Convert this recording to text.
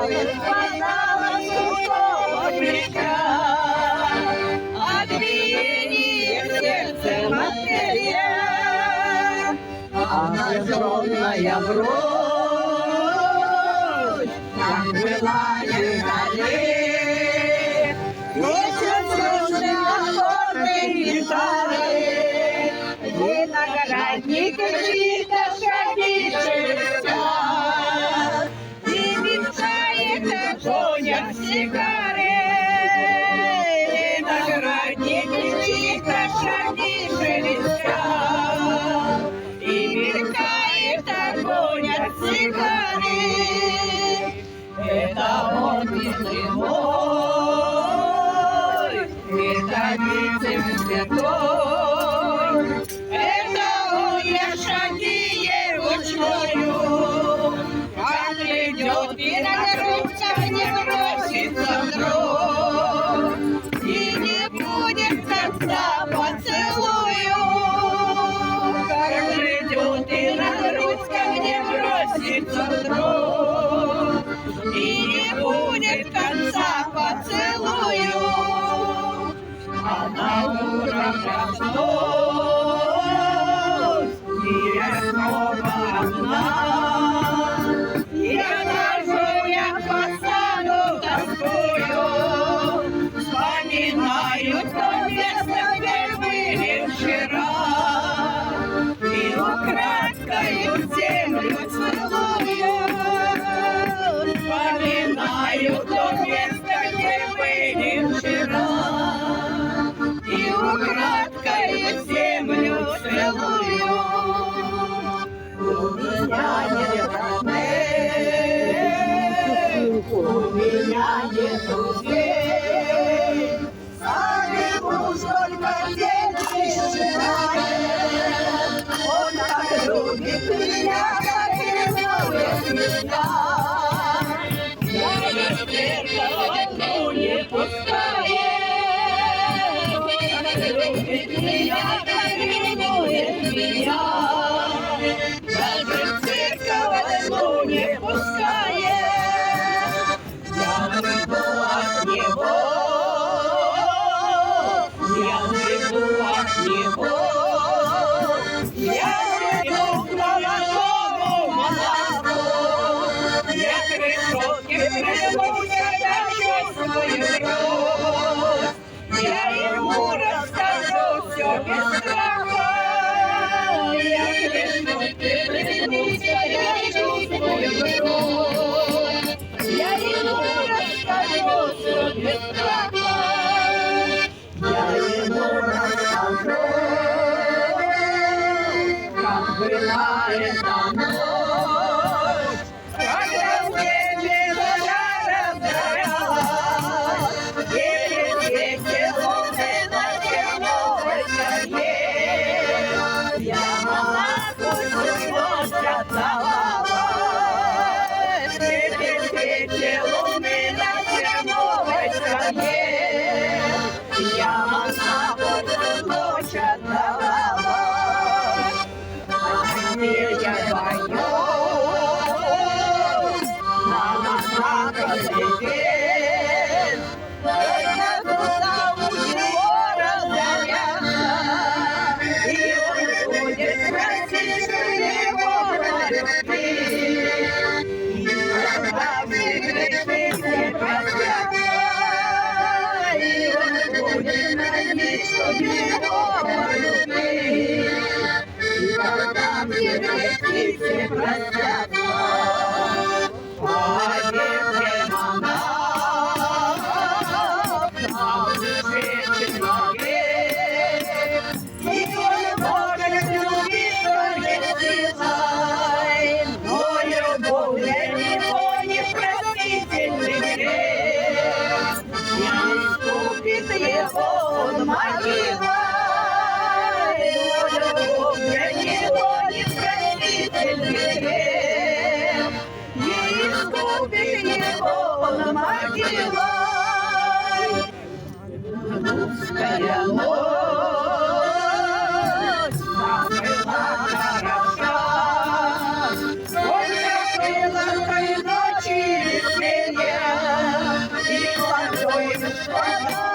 Спадала сухого плеча, отбиение сердце материя, обнаженная грудь, как былая далее, месяц слушай аккорды гитары, виноградники чьи-то шаги шелестят, и мечтает огонь сигары, виноградники чьи-то шаги шелестят, и мелькает огонь от сигары. Это он милый мой, это ветер святой, это он, я шаги его чую, как идет и на грудь не бросится вдруг, и не будет конца поцелую, как идет и на грудь ко мне бросится вдруг, и не будет конца поцелую, она уравновесилась, и я снова одна. Я хожу, я по саду тоскую, вспоминаю то место, где были вчера, и украдкою землю целую. Вспоминаю то место, где были вчера, и украдкою землю целую. У меня нет родных, у меня нет друзей, сами муж только деньги считает, он так любит меня, как ревнует меня. Я без зеркала не пускает, он так любит меня, как ревнует меня. Даже в зеркало не пускает, я уйду от него, я уйду от него, я уйду к молодому монаху, я к решетке прижмусь, когда чувствую грусть, я ему расскажу все без страха, я к решетке прижмусь, когда чувствую грусть, я ему расскажу все без страха, я ему расскажу, как была эта ночь, когда в небе заря разгоралась, и свете луны на терновой коре. Я монаху любовь отдавалась, и свете луны на терновой коре. Я монаху ночь отдавалась, а теперь я боюсь на монаха глядеть, только туда у него разгорятся, и он будет просить его полюбить, и когда все греши все простятся, и он будет просить, чтоб его полюбить, и когда все греши все простятся, поверьте, монах, на душе человек, и он может любить только силой, но любовь для него непростительный грех, не искупит его он могилой, но любовь для него непростительный грех, не искупит его он могилой. Русская ночь, как была хороша, сколько было той ночи веселья, Ой,